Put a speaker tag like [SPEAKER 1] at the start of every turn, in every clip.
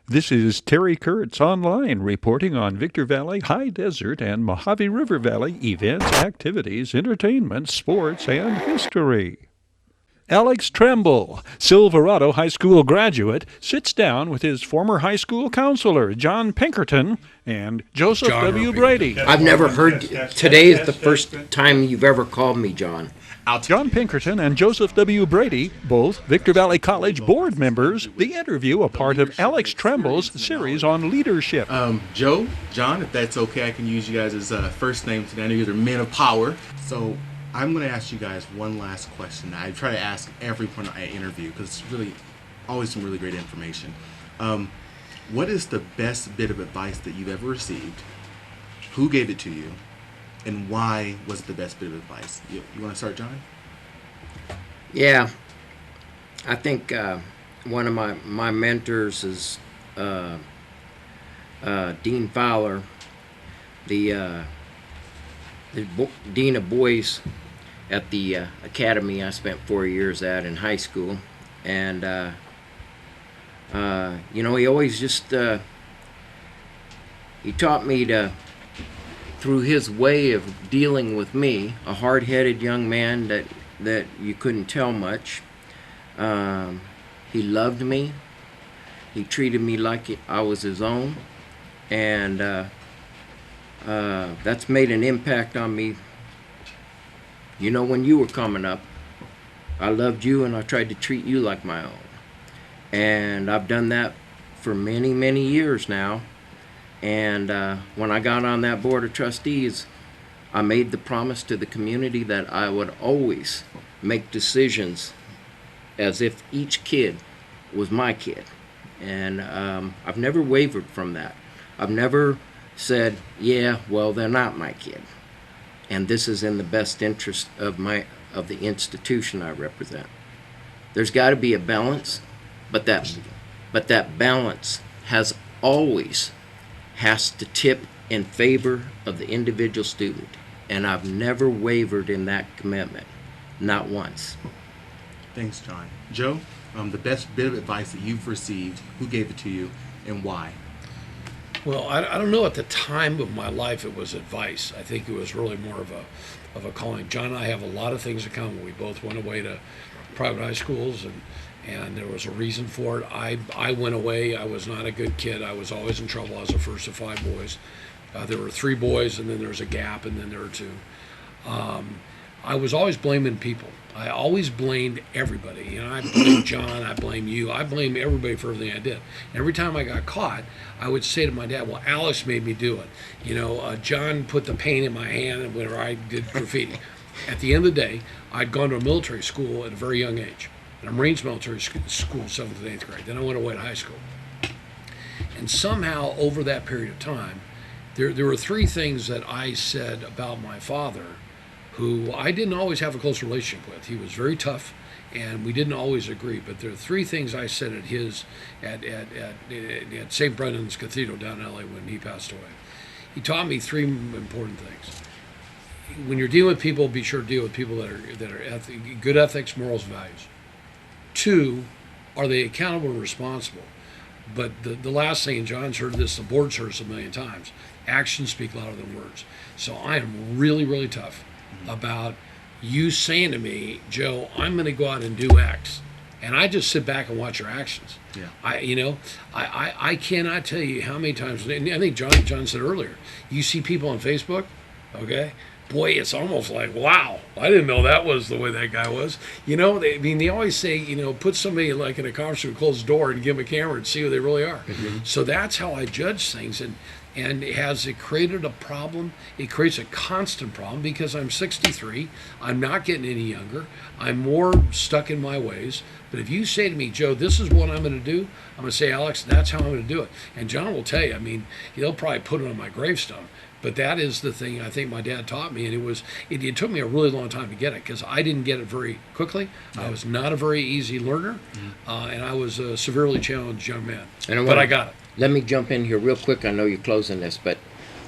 [SPEAKER 1] This is Terry Kurtz online reporting on Victor Valley, High Desert, and Mojave River Valley events, activities, entertainment, sports, and history. Alex Tremble, Silverado High School graduate, sits down with his former high school counselor, John Pinkerton, and Joseph W. Brady.
[SPEAKER 2] I've never heard. Today is the first time you've ever called me John.
[SPEAKER 1] John Pinkerton and Joseph W. Brady, both Victor Valley College board members, the interview a part of Alex Tremble's series on leadership.
[SPEAKER 3] Joe, John, if that's okay, I can use you guys as first name today. I know you're men of power. So I'm going to ask you guys one last question. I try to ask everyone I interview because it's really always some really great information. What is the best bit of advice that you've ever received? Who gave it to you? And why was it the best bit of advice? You want to start, John?
[SPEAKER 2] Yeah, I think one of my mentors is Dean Fowler, the Dean of Boys at the academy I spent 4 years at in high school. And, he always just, he taught me to, through his way of dealing with me, a hard-headed young man that you couldn't tell much. He loved me. He treated me like I was his own. And that's made an impact on me. You know, when you were coming up, I loved you and I tried to treat you like my own. And I've done that for many, many years now. And when I got on that board of trustees, I made the promise to the community that I would always make decisions as if each kid was my kid. And I've never wavered from that. I've never said, yeah, well, they're not my kid. And this is in the best interest of the institution I represent. There's got to be a balance, but that balance has to tip in favor of the individual student. And I've never wavered in that commitment, not once.
[SPEAKER 3] Thanks, John. Joe, the best bit of advice that you've received, who gave it to you, and why?
[SPEAKER 4] Well, I don't know. At the time of my life, it was advice. I think it was really more of a calling. John and I have a lot of things in common. We both went away to private high schools, and there was a reason for it. I went away. I was not a good kid. I was always in trouble. I was the first of 5 boys. There were 3 boys, and then there was a gap, and then there were 2. I was always blaming people. I always blamed everybody. You know, I blamed John, I blamed you, I blamed everybody for everything I did. And every time I got caught, I would say to my dad, well, Alex made me do it. You know, John put the paint in my hand whenever I did graffiti. At the end of the day, I'd gone to a military school at a very young age. A Marines military school, 7th and 8th grade. Then I went away to high school. And somehow, over that period of time, there were 3 things that I said about my father, who I didn't always have a close relationship with. He was very tough, and we didn't always agree. But there are 3 things I said at St. Brendan's Cathedral down in LA when he passed away. He taught me 3 important things. When you're dealing with people, be sure to deal with people that are good ethics, morals, values. 2, are they accountable and responsible? But the last thing, and John's heard this, the board's heard this a million times, actions speak louder than words. So I am really, really tough about you saying to me, Joe, I'm going to go out and do X. And I just sit back and watch your actions.
[SPEAKER 3] Yeah.
[SPEAKER 4] I cannot tell you how many times, and I think John said earlier, you see people on Facebook, okay? Boy, it's almost like, wow, I didn't know that was the way that guy was. You know, they always say, put somebody like in a conference room, close the door and give them a camera and see who they really are. Mm-hmm. So that's how I judge things. And has it created a problem? It creates a constant problem because I'm 63. I'm not getting any younger. I'm more stuck in my ways. But if you say to me, Joe, this is what I'm going to do, I'm going to say, Alex, that's how I'm going to do it. And John will tell you, he'll probably put it on my gravestone. But that is the thing I think my dad taught me, and it took me a really long time to get it because I didn't get it very quickly. I was not a very easy learner, and I was a severely challenged young man. But I got it.
[SPEAKER 2] Let me jump in here real quick. I know you're closing this, but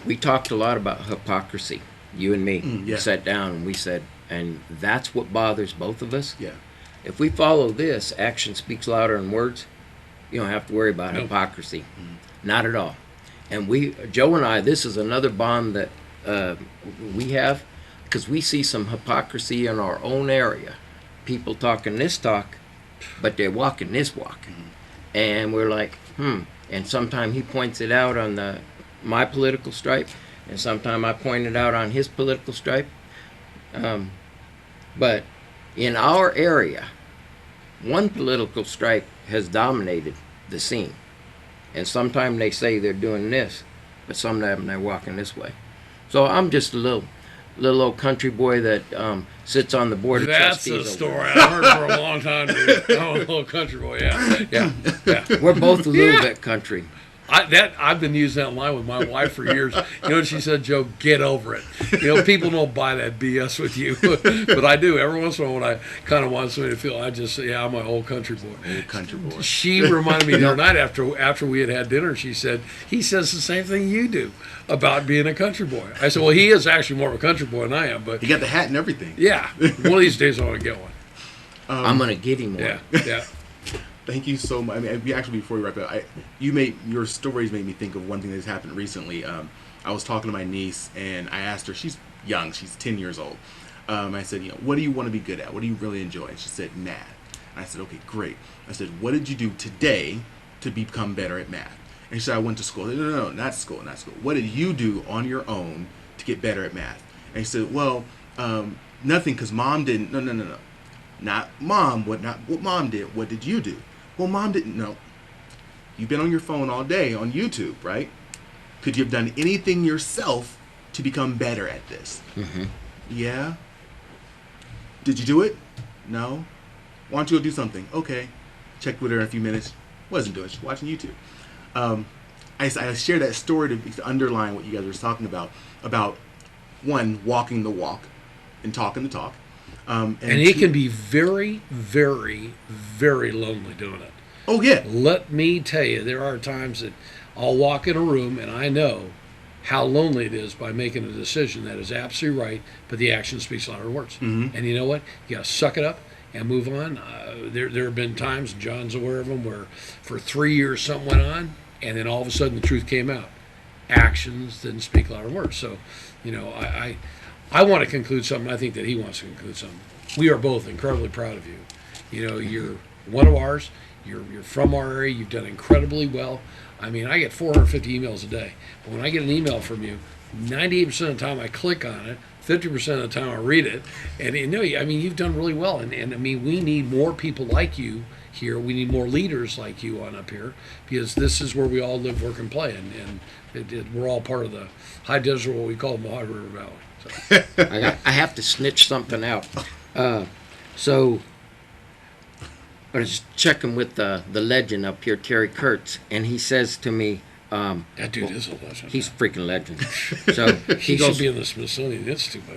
[SPEAKER 2] we talked a lot about hypocrisy, you and me.
[SPEAKER 3] Yeah.
[SPEAKER 2] We sat down and we said, and that's what bothers both of us.
[SPEAKER 3] Yeah.
[SPEAKER 2] If we follow this, action speaks louder than words, You don't have to worry about
[SPEAKER 4] Nope.
[SPEAKER 2] hypocrisy. Not at all. And Joe and I, this is another bond that we have, because we see some hypocrisy in our own area. People talking this talk, but they're walking this walk. And we're like, And sometimes he points it out on my political stripe, and sometimes I point it out on his political stripe. But in our area, one political stripe has dominated the scene. And sometimes they say they're doing this, but sometimes they're walking this way. So I'm just a little old country boy that sits on the board of trustees.
[SPEAKER 4] That's a story I've heard for a long time, dude. I'm a little country boy, yeah.
[SPEAKER 2] We're both a little bit country.
[SPEAKER 4] I've been using that line with my wife for years. You know what she said, Joe? Get over it. You know, people don't buy that BS with you, but I do. Every once in a while, when I kind of want somebody to feel, I just say, I'm an old country boy.
[SPEAKER 3] Old country boy.
[SPEAKER 4] She reminded me the other night after we had dinner. She said, he says the same thing you do about being a country boy. I said, well, he is actually more of a country boy than I am, but
[SPEAKER 3] You got the hat and everything.
[SPEAKER 4] yeah, one of these days I want to get one.
[SPEAKER 2] I'm gonna get him one.
[SPEAKER 4] Yeah.
[SPEAKER 3] Thank you so much. I mean, actually, before we wrap up, your stories made me think of one thing that's happened recently. I was talking to my niece, and I asked her. She's young. She's 10 years old. I said, what do you want to be good at? What do you really enjoy? And she said, math. And I said, okay, great. I said, what did you do today to become better at math? And she said, I went to school. I said, no, not school. What did you do on your own to get better at math? And she said, well, nothing, because mom didn't. No. Not mom. What mom did. What did you do? Well, mom didn't know. You've been on your phone all day on YouTube, right? Could you have done anything yourself to become better at this?
[SPEAKER 2] Mm-hmm.
[SPEAKER 3] Yeah. Did you do it? No. Why don't you go do something? Okay. Checked with her in a few minutes. Wasn't doing it. She's watching YouTube. I share that story to underline what you guys were talking about one, walking the walk and talking the talk. And
[SPEAKER 4] he
[SPEAKER 3] two,
[SPEAKER 4] can be very, very, very lonely doing it.
[SPEAKER 3] Oh, yeah.
[SPEAKER 4] Let me tell you, there are times that I'll walk in a room and I know how lonely it is by making a decision that is absolutely right, but the action speaks louder than words.
[SPEAKER 3] Mm-hmm.
[SPEAKER 4] And you know what? You got to suck it up and move on. There have been times, and John's aware of them, where for 3 years something went on, and then all of a sudden the truth came out. Actions didn't speak louder than words. So, I want to conclude something. I think that he wants to conclude something. We are both incredibly proud of you. You know, you're one of ours. You're from our area. You've done incredibly well. I mean, I get 450 emails a day. But when I get an email from you, 98% of the time I click on it. 50% of the time I read it. And you've done really well. And I mean, we need more people like you here. We need more leaders like you on up here, because this is where we all live, work, and play. And we're all part of the high desert, what we call the Mojave River Valley.
[SPEAKER 2] I have to snitch something out. So I was checking with the legend up here, Terry Kurtz, and he says to me,
[SPEAKER 4] that dude is a legend.
[SPEAKER 2] he's freaking legend. So
[SPEAKER 4] he should be in the Smithsonian Institute by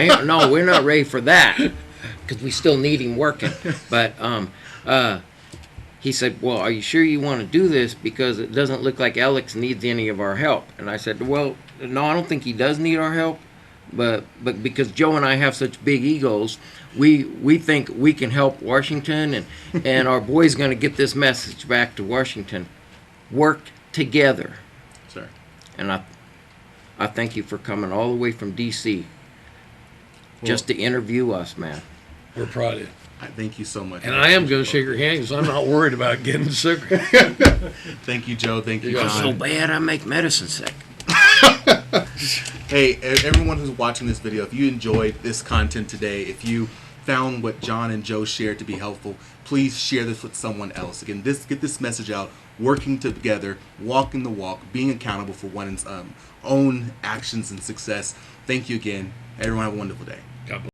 [SPEAKER 4] now.
[SPEAKER 2] No, we're not ready for that, because we still need him working. But he said, well, are you sure you want to do this? Because it doesn't look like Alex needs any of our help. And I said, well, no, I don't think he does need our help. But because Joe and I have such big egos, we think we can help Washington, and our boy's going to get this message back to Washington. Work together.
[SPEAKER 3] Sir.
[SPEAKER 2] And I thank you for coming all the way from D.C. just to interview us, man.
[SPEAKER 4] We're proud of you.
[SPEAKER 3] I thank you so much.
[SPEAKER 4] And I am going to shake your hand, because I'm not worried about getting sick.
[SPEAKER 3] Thank you, Joe. Thank you,
[SPEAKER 4] You're
[SPEAKER 3] John.
[SPEAKER 2] So bad I make medicine sick.
[SPEAKER 3] Hey, everyone who's watching this video, if you enjoyed this content today, if you found what John and Joe shared to be helpful, please share this with someone else. Again, get this message out, working together, walking the walk, being accountable for one's own actions and success. Thank you again. Everyone have a wonderful day.
[SPEAKER 4] God bless.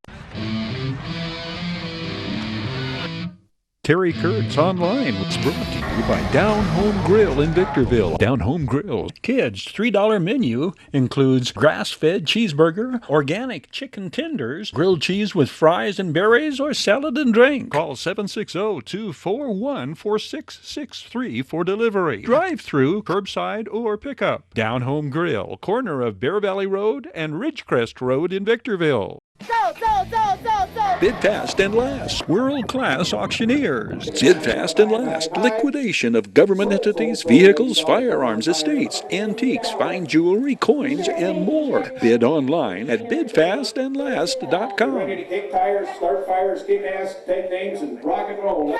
[SPEAKER 1] Terry Kurtz Online was brought to you by Down Home Grill in Victorville. Down Home Grill. Kids' $3 menu includes grass-fed cheeseburger, organic chicken tenders, grilled cheese with fries and berries, or salad and drink. Call 760-241-4663 for delivery. Drive-through, curbside, or pickup. Down Home Grill, corner of Bear Valley Road and Ridgecrest Road in Victorville. Bid fast and last. World-class auctioneers. Bid fast and last. Liquidation of government entities, vehicles, firearms, estates, antiques, fine jewelry, coins, and more. Bid online at bidfastandlast.com.
[SPEAKER 5] Kick tires, start fires, kick ass, take names, and rock and roll.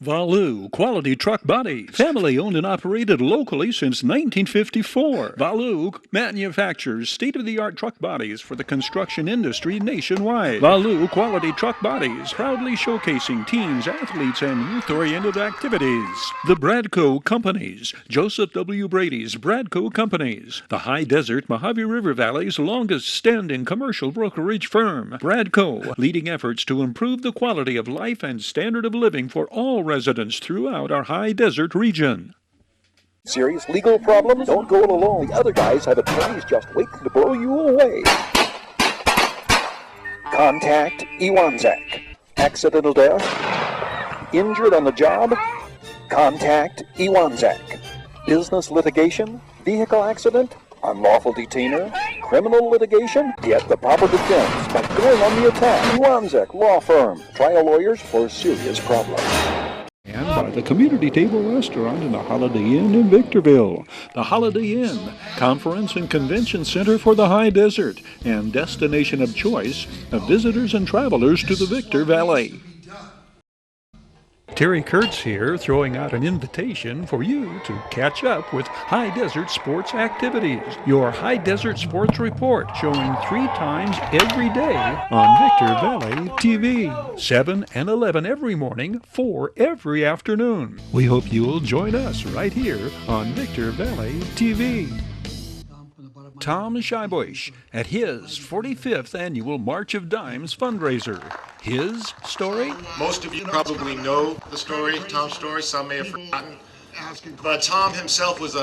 [SPEAKER 1] Valu Quality Truck Bodies. Family owned and operated locally since 1954. Valu manufactures state-of-the-art truck bodies for the construction industry nationwide. Valu Quality Truck Bodies, proudly showcasing teens, athletes, and youth-oriented activities. The Bradco Companies. Joseph W. Brady's Bradco Companies. The High Desert Mojave River Valley's longest-standing commercial brokerage firm. Bradco, leading efforts to improve the quality of life and standard of living for all residents throughout our high desert region.
[SPEAKER 6] Serious legal problem? Don't go it alone. The other guys have attorneys just waiting to blow you away. Contact Iwanzak. Accidental death? Injured on the job? Contact Iwanzak. Business litigation? Vehicle accident? Unlawful detainer? Criminal litigation? Get the proper defense by going on the attack. Iwanzak Law Firm. Trial lawyers for serious problems.
[SPEAKER 1] And by the Community Table Restaurant in the Holiday Inn in Victorville. The Holiday Inn, conference and convention center for the high desert and destination of choice of visitors and travelers to the Victor Valley. Terry Kurtz here, throwing out an invitation for you to catch up with High Desert Sports Activities. Your High Desert Sports Report, showing 3 times every day on Victor Valley TV. 7 and 11 every morning, 4 every afternoon. We hope you'll join us right here on Victor Valley TV. Tom Schibusch at his 45th annual March of Dimes fundraiser. His story?
[SPEAKER 7] Most of you probably know the story, Tom's story. Some may have forgotten. But Tom himself was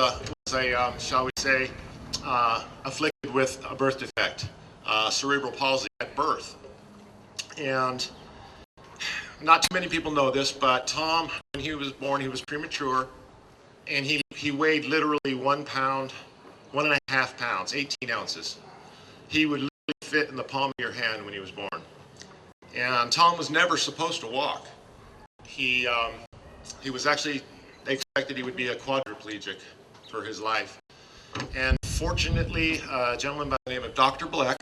[SPEAKER 7] shall we say, afflicted with a birth defect, cerebral palsy at birth. And not too many people know this, but Tom, when he was born, he was premature, and he weighed literally 1 pound, 1.5 pounds, 18 ounces. He would literally fit in the palm of your hand when he was born. And Tom was never supposed to walk. He was actually expected he would be a quadriplegic for his life. And fortunately, a gentleman by the name of Dr. Bleck,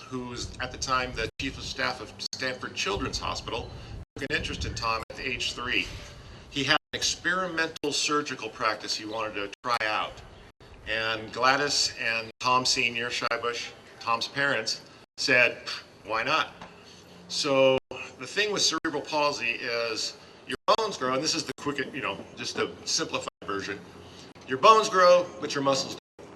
[SPEAKER 7] who was at the time the chief of staff of Stanford Children's Hospital, took an interest in Tom at age 3. He had an experimental surgical practice he wanted to try out. And Gladys and Tom Sr., Schibusch, Tom's parents, said, why not? So the thing with cerebral palsy is your bones grow, and this is the quick, just a simplified version. Your bones grow, but your muscles don't.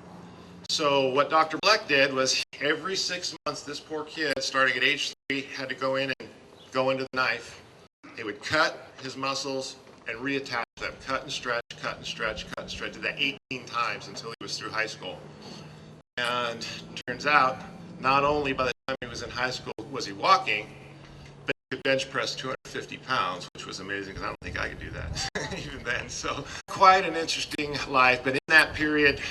[SPEAKER 7] So what Dr. Bleck did was every 6 months, this poor kid, starting at age 3, had to go in and go into the knife. He would cut his muscles and reattach them, cut and stretch, cut and stretch, cut and stretch. Did that 18 times until he was through high school. And turns out, not only by the time he was in high school was he walking, but he could bench press 250 pounds, which was amazing because I don't think I could do that even then. So quite an interesting life. But in that period,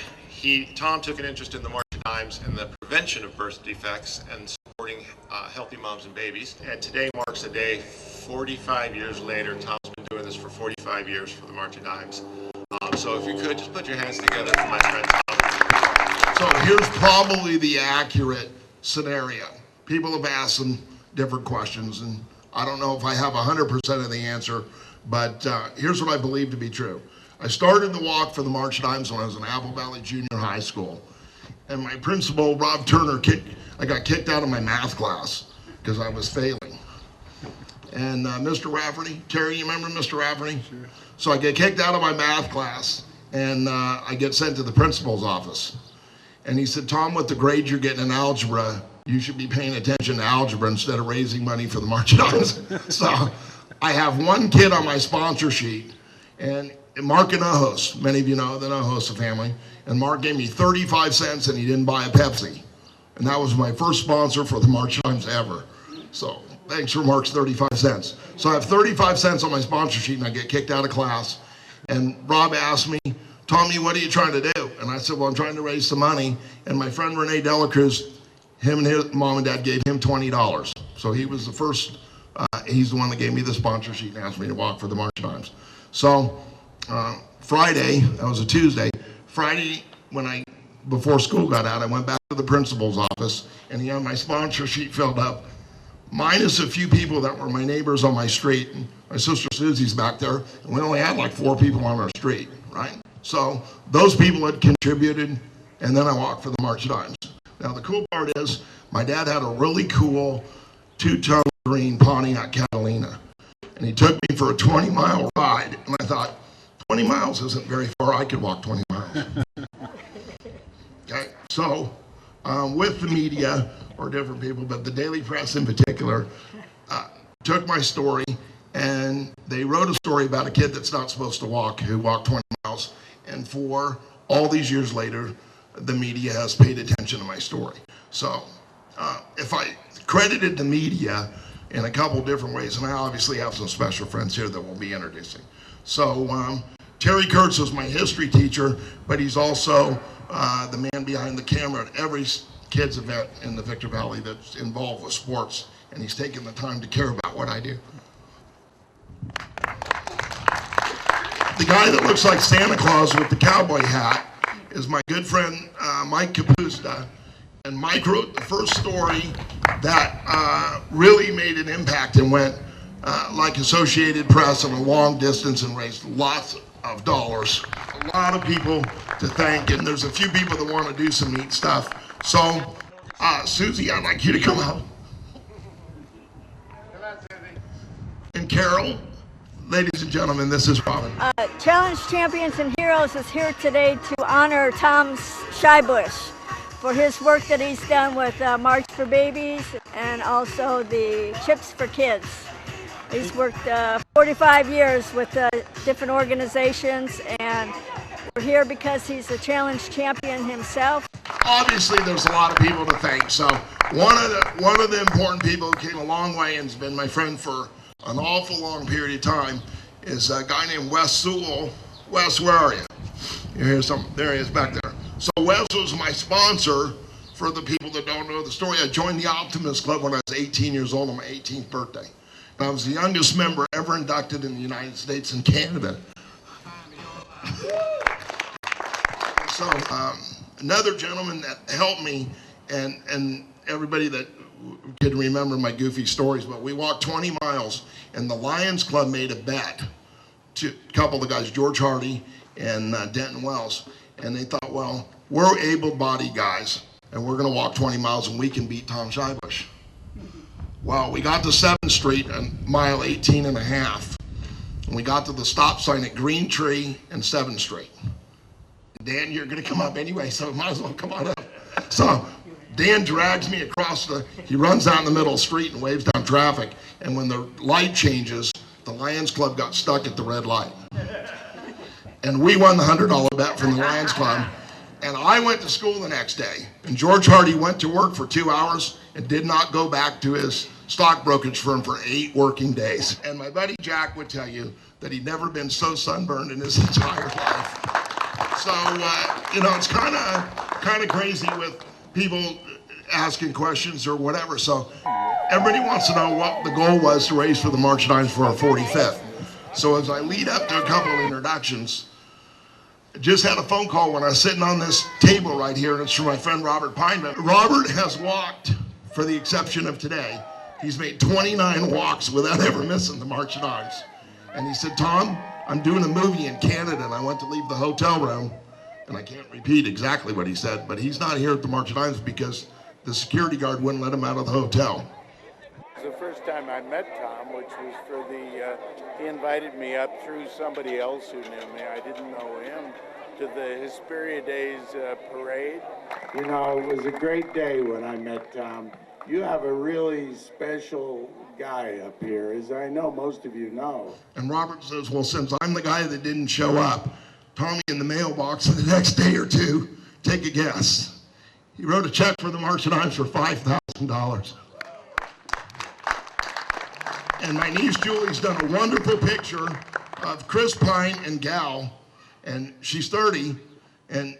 [SPEAKER 7] Tom took an interest in the March of Dimes and the prevention of birth defects and supporting healthy moms and babies. And today marks the day, 45 years later. Tom's been doing this for 45 years for the March of Dimes. So if you could, just put your hands together for my friend Tom.
[SPEAKER 8] So here's probably the accurate scenario. People have asked some different questions, and I don't know if I have 100% of the answer, but here's what I believe to be true. I started the walk for the March of Dimes when I was in Apple Valley Junior High School, and my principal, Rob Turner, I got kicked out of my math class because I was failing. And Mr. Rafferty, Terry, you remember Mr. Rafferty? Sure. So I get kicked out of my math class, and I get sent to the principal's office. And he said, Tom, with the grades you're getting in algebra, you should be paying attention to algebra instead of raising money for the March of Dimes. So I have one kid on my sponsor sheet, and Mark and Ojos, many of you know the Ojos family, and Mark gave me 35 cents and he didn't buy a Pepsi. And that was my first sponsor for the March of Dimes ever. So thanks for Mark's 35 cents. So I have 35 cents on my sponsor sheet and I get kicked out of class. And Rob asked me, Tommy, what are you trying to do? And I said, well, I'm trying to raise some money. And my friend Renee Delacruz, him and his mom and dad gave him $20. So he was the first, he's the one that gave me the sponsor sheet and asked me to walk for the March Times. So Friday, that was a Tuesday, Friday before school got out, I went back to the principal's office and he had my sponsor sheet filled up, minus a few people that were my neighbors on my street. And my sister Susie's back there, and we only had like 4 people on our street, right? So those people had contributed, and then I walked for the March Times. Now the cool part is, my dad had a really cool 2-ton green Pontiac Catalina, and he took me for a 20-mile ride, and I thought, 20 miles isn't very far, I could walk 20 miles. Okay, so with the media, or different people, but the Daily Press in particular, took my story, and they wrote a story about a kid that's not supposed to walk, who walked 20 miles, and for all these years later, the media has paid attention to my story. So if I credited the media in a couple different ways, and I obviously have some special friends here that we'll be introducing. So Terry Kurtz was my history teacher, but he's also the man behind the camera at every kids event in the Victor Valley that's involved with sports, and he's taken the time to care about what I do. The guy that looks like Santa Claus with the cowboy hat is my good friend Mike Capusta, and Mike wrote the first story that really made an impact and went like Associated Press in a long distance and raised lots of dollars. A lot of people to thank, and there's a few people that want to do some neat stuff. So, Susie, I'd like you to come out. And Carol, ladies and gentlemen, this is Robin.
[SPEAKER 9] Challenge Champions and Heroes is here today to honor Tom Schibusch for his work that he's done with March for Babies and also the Chips for Kids. He's worked 45 years with different organizations, and we're here because he's a challenge champion himself.
[SPEAKER 8] Obviously, there's a lot of people to thank. So one of the important people who came a long way and has been my friend for an awful long period of time is a guy named Wes Sewell. Wes, where are you? There he is back there. So Wes was my sponsor. For the people that don't know the story, I joined the Optimist Club when I was 18 years old on my 18th birthday. And I was the youngest member ever inducted in the United States and Canada. So another gentleman that helped me, and everybody that can remember my goofy stories, but we walked 20 miles, and the Lions Club made a bet to a couple of the guys, George Hardy and Denton Wells, and they thought, well, we're able-bodied guys, and we're going to walk 20 miles, and we can beat Tom Schibusch. Well, we got to 7th Street on mile 18 and a half, and we got to the stop sign at Green Tree and 7th Street. Dan, you're going to come up anyway, so might as well come on up. So Dan drags me across he runs out in the middle of the street and waves down traffic, and when the light changes, the Lions Club got stuck at the red light. And we won the $100 bet from the Lions Club, and I went to school the next day, and George Hardy went to work for 2 hours and did not go back to his stock brokerage firm for 8 working days. And my buddy Jack would tell you that he'd never been so sunburned in his entire life. So, it's kind of crazy with people asking questions or whatever. So everybody wants to know what the goal was to raise for the March Times for our 45th. So as I lead up to a couple of introductions, I just had a phone call when I was sitting on this table right here, and it's from my friend Robert Pineman. Robert has walked, for the exception of today, he's made 29 walks without ever missing the March Times. And he said, Tom, I'm doing a movie in Canada, and I went to leave the hotel room, and I can't repeat exactly what he said, but he's not here at the March Times because the security guard wouldn't let him out of the hotel.
[SPEAKER 10] It was the first time I met Tom, which was for he invited me up through somebody else who knew me. I didn't know him, to the Hesperiades parade. You know, it was a great day when I met Tom. You have a really special guy up here, as I know most of you know.
[SPEAKER 8] And Robert says, well, since I'm the guy that didn't show up, Tommy in the mailbox the next day or two, take a guess. He wrote a check for the March Times for $5,000. And my niece Julie's done a wonderful picture of Chris Pine and Gal, and she's 30, and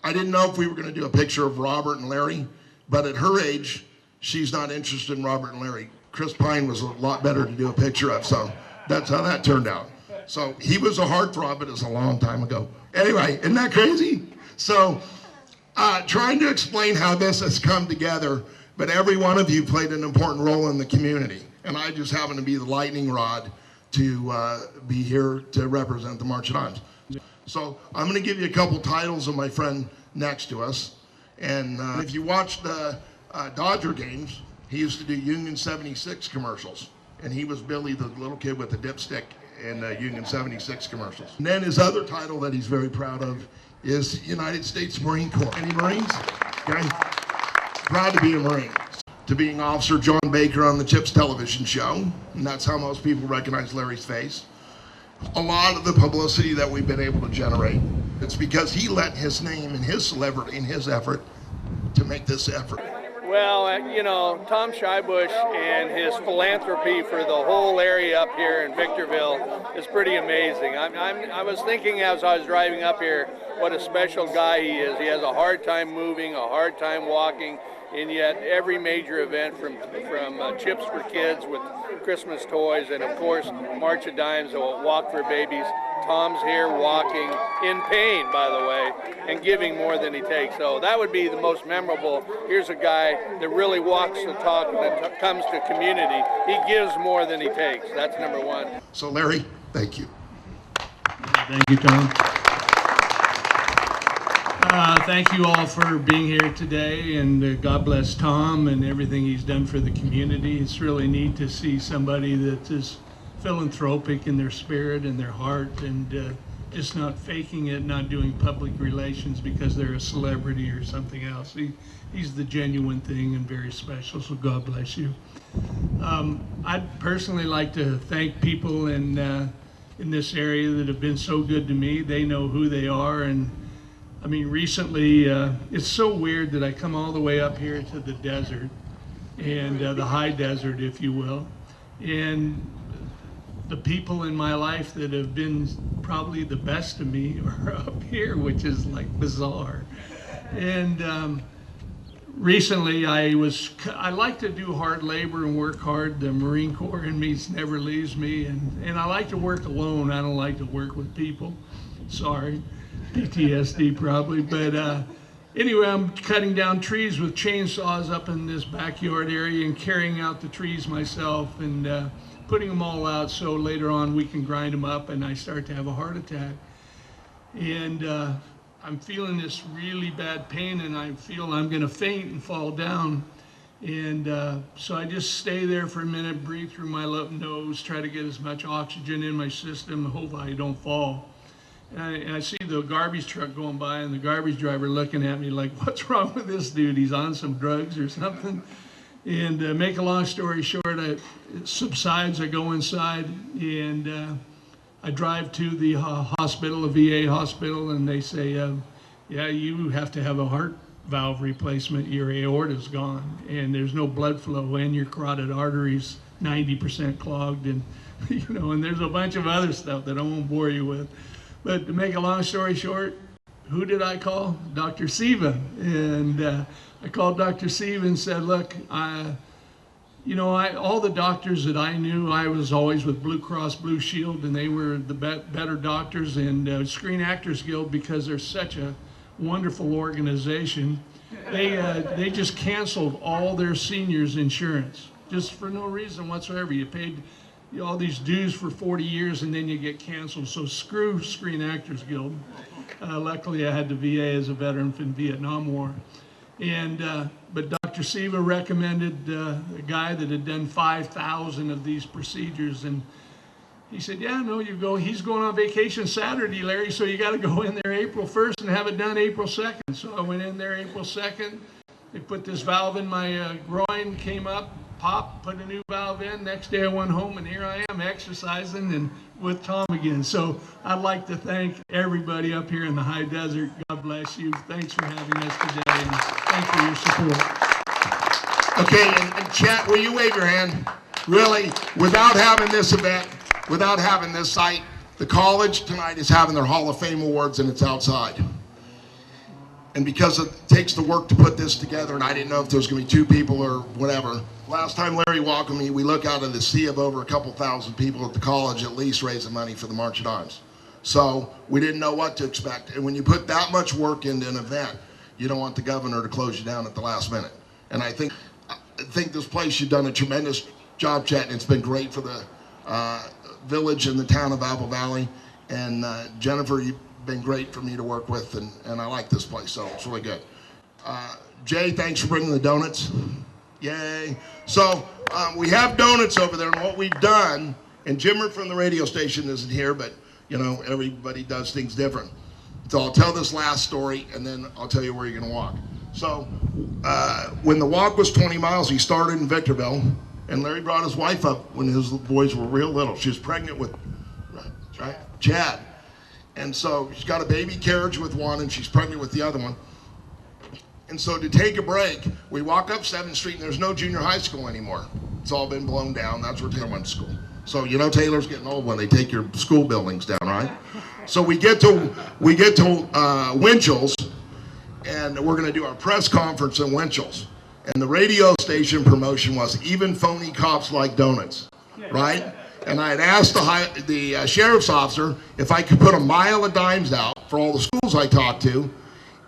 [SPEAKER 8] I didn't know if we were going to do a picture of Robert and Larry, But at her age, she's not interested in Robert and Larry. Chris Pine was a lot better to do a picture of, so that's how that turned out. So he was a heartthrob, but it's a long time ago. Anyway, isn't that crazy? So trying to explain how this has come together, but every one of you played an important role in the community. And I just happen to be the lightning rod to be here to represent the March of Dimes. So I'm going to give you a couple titles of my friend next to us. And if you watch the Dodger games, he used to do Union 76 commercials. And he was Billy, the little kid with the dipstick in Union 76 commercials. And then his other title that he's very proud of is United States Marine Corps. Any Marines? Okay. Proud to be a Marine. To being Officer John Baker on the Chips television show, and that's how most people recognize Larry's face. A lot of the publicity that we've been able to generate, it's because he let his name and his celebrity and his effort to make this effort.
[SPEAKER 11] Well, you know, Tom Schibusch and his philanthropy for the whole area up here in Victorville is pretty amazing. I was thinking as I was driving up here what a special guy he is. He has a hard time moving, a hard time walking, and yet every major event from Chips for Kids with Christmas toys, and of course March of Dimes, a walk for babies. Tom's here walking in pain, by the way, and giving more than he takes. So that would be the most memorable. Here's a guy that really walks the talk when it comes to community. He gives more than he takes. That's number one.
[SPEAKER 8] So Larry, thank you.
[SPEAKER 12] Thank you, Tom. Thank you all for being here today, and God bless Tom and everything he's done for the community. It's really neat to see somebody that is philanthropic in their spirit and their heart, and just not faking it, not doing public relations because they're a celebrity or something else. He's the genuine thing and very special, so God bless you. I'd personally like to thank people in this area that have been so good to me. They know who they are, and I mean, recently, it's so weird that I come all the way up here to the desert, and the high desert, if you will, and the people in my life that have been probably the best to me are up here, which is like bizarre. And recently, I like to do hard labor and work hard. The Marine Corps in me never leaves me, and I like to work alone. I don't like to work with people. Sorry. PTSD probably, but anyway, I'm cutting down trees with chainsaws up in this backyard area and carrying out the trees myself and putting them all out so later on we can grind them up and I start to have a heart attack. And I'm feeling this really bad pain and I feel I'm gonna faint and fall down. And so I just stay there for a minute, breathe through my nose, try to get as much oxygen in my system, hope I don't fall. And I see the garbage truck going by and the garbage driver looking at me like, what's wrong with this dude? He's on some drugs or something. And make a long story short, it subsides, I go inside and I drive to the hospital, a VA hospital, and they say, yeah, you have to have a heart valve replacement. Your aorta's gone and there's no blood flow and your carotid artery's 90% clogged, and you know, and there's a bunch of other stuff that I won't bore you with. But to make a long story short, who did I call? Dr. Siva. And I called Dr. Siva and said, look, all the doctors that I knew, I was always with Blue Cross Blue Shield, and they were the better doctors, and Screen Actors Guild, because they're such a wonderful organization, they just canceled all their seniors' insurance, just for no reason whatsoever. You paid all these dues for 40 years and then you get canceled. So screw Screen Actors Guild. Luckily I had the VA as a veteran from the Vietnam War. And but Dr. Siva recommended a guy that had done 5,000 of these procedures, and he said, yeah, no, you go. He's going on vacation Saturday, Larry, so you got to go in there April 1st and have it done April 2nd. So I went in there April 2nd. They put this valve in my groin, came up, popped, put a new valve in. Next day I went home and here I am exercising and with Tom again. So I'd like to thank everybody up here in the high desert. God bless you. Thanks for having us today, and thanks for your support.
[SPEAKER 8] Okay, and Chet, will you wave your hand? Really, without having this event, without having this site, the college tonight is having their Hall of Fame awards and it's outside. And because it takes the work to put this together, and I didn't know if there was going to be 2 people or whatever. Last time Larry walked with me, we look out at the sea of over a couple thousand people at the college at least raising money for the March of Dimes. So we didn't know what to expect. And when you put that much work into an event, you don't want the governor to close you down at the last minute. And I think this place, you've done a tremendous job, Chet, and it's been great for the village and the town of Apple Valley. And Jennifer, you've been great for me to work with, and I like this place, so it's really good. Jay, thanks for bringing the donuts. Yay. So we have donuts over there, and what we've done, and Jimmer from the radio station isn't here, but you know, everybody does things different. So I'll tell this last story, and then I'll tell you where you're gonna walk. So when the walk was 20 miles, he started in Victorville, and Larry brought his wife up when his boys were real little. She was pregnant with Chad. And so she's got a baby carriage with one, and she's pregnant with the other one. And so to take a break, we walk up 7th Street, and there's no junior high school anymore. It's all been blown down. That's where Taylor went to school. So you know Taylor's getting old when they take your school buildings down, right? So we get to Winchell's, and we're going to do our press conference in Winchell's. And the radio station promotion was even phony cops like donuts, right? And I had asked the sheriff's officer if I could put a mile of dimes out for all the schools I talked to.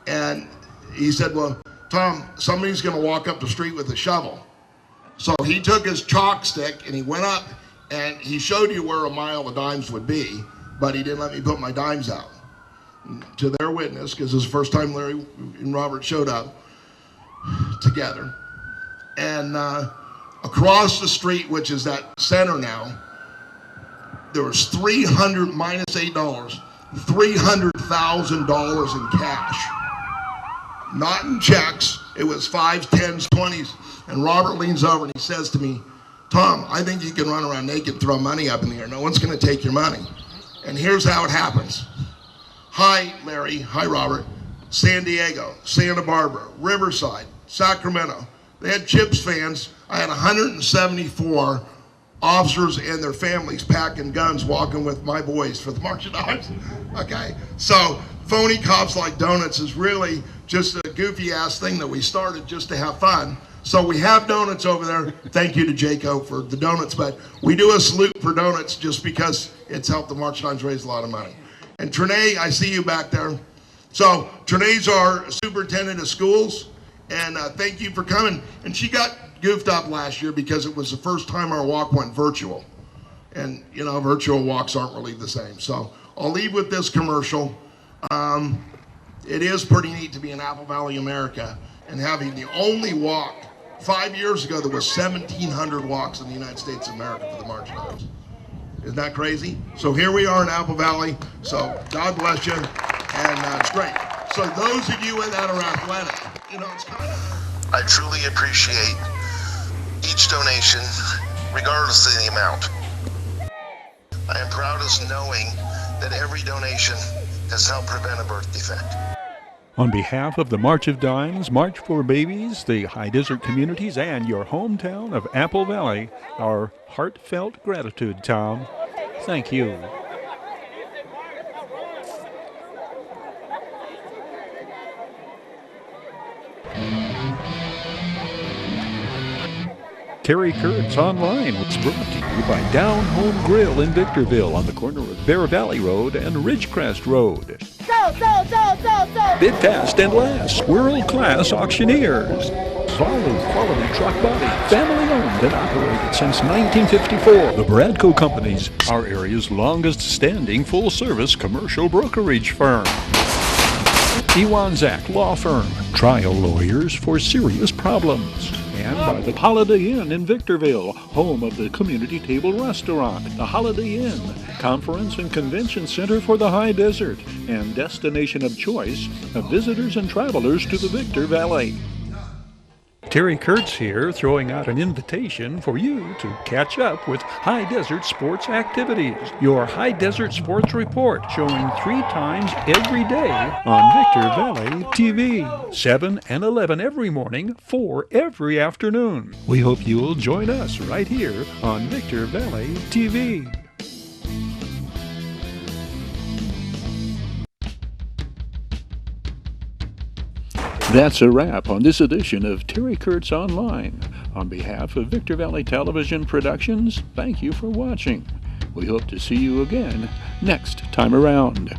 [SPEAKER 8] And he said, well, Tom, somebody's going to walk up the street with a shovel. So he took his chalk stick and he went up and he showed you where a mile of dimes would be, but he didn't let me put my dimes out. To their witness, because it's the first time Larry and Robert showed up together. And across the street, which is that center now, there was $300 minus $8, $300,000 in cash. Not in checks. It was 5s, 10s, 20s. And Robert leans over and he says to me, Tom, I think you can run around naked and throw money up in the air. No one's going to take your money. And here's how it happens. Hi, Larry. Hi, Robert. San Diego, Santa Barbara, Riverside, Sacramento. They had Chips fans. I had 174 officers and their families packing guns, walking with my boys for the March of Dimes. Okay, so phony cops like donuts is really just a goofy ass thing that we started just to have fun. So we have donuts over there. Thank you to Jaco for the donuts, but we do a salute for donuts just because it's helped the March of Dimes raise a lot of money. And Trinae, I see you back there. So Trinae's our superintendent of schools, and thank you for coming. And she got goofed up last year because it was the first time our walk went virtual. And you know, virtual walks aren't really the same. So I'll leave with this commercial. It is pretty neat to be in Apple Valley, America, and having the only walk. 5 years ago, there was 1,700 walks in the United States of America for the March of Dimes. Isn't that crazy? So here we are in Apple Valley. So God bless you, and it's great. So those of you that are athletic, you know, it's kind of...
[SPEAKER 13] I truly appreciate each donation, regardless of the amount. I am proudest knowing that every donation has helped prevent a birth defect.
[SPEAKER 1] On behalf of the March of Dimes, March for Babies, the High Desert communities, and your hometown of Apple Valley, our heartfelt gratitude, Tom. Thank you. Terry Kurtz Online was brought to you by Down Home Grill in Victorville on the corner of Bear Valley Road and Ridgecrest Road.
[SPEAKER 9] So.
[SPEAKER 1] Bid fast and last, world-class auctioneers. Solid quality truck body, family owned and operated since 1954. The Bradco Companies, our area's longest standing full-service commercial brokerage firm. Iwanzak Law Firm, trial lawyers for serious problems. And by the Holiday Inn in Victorville, home of the Community Table Restaurant, the Holiday Inn, conference and convention center for the High Desert, and destination of choice of visitors and travelers to the Victor Valley. Terry Kurtz here, throwing out an invitation for you to catch up with High Desert Sports Activities, your High Desert Sports Report, showing 3 times every day on Victor Valley TV, 7 and 11 every morning, 4 every afternoon. We hope you'll join us right here on Victor Valley TV. That's a wrap on this edition of Terry Kurtz Online. On behalf of Victor Valley Television Productions, thank you for watching. We hope to see you again next time around.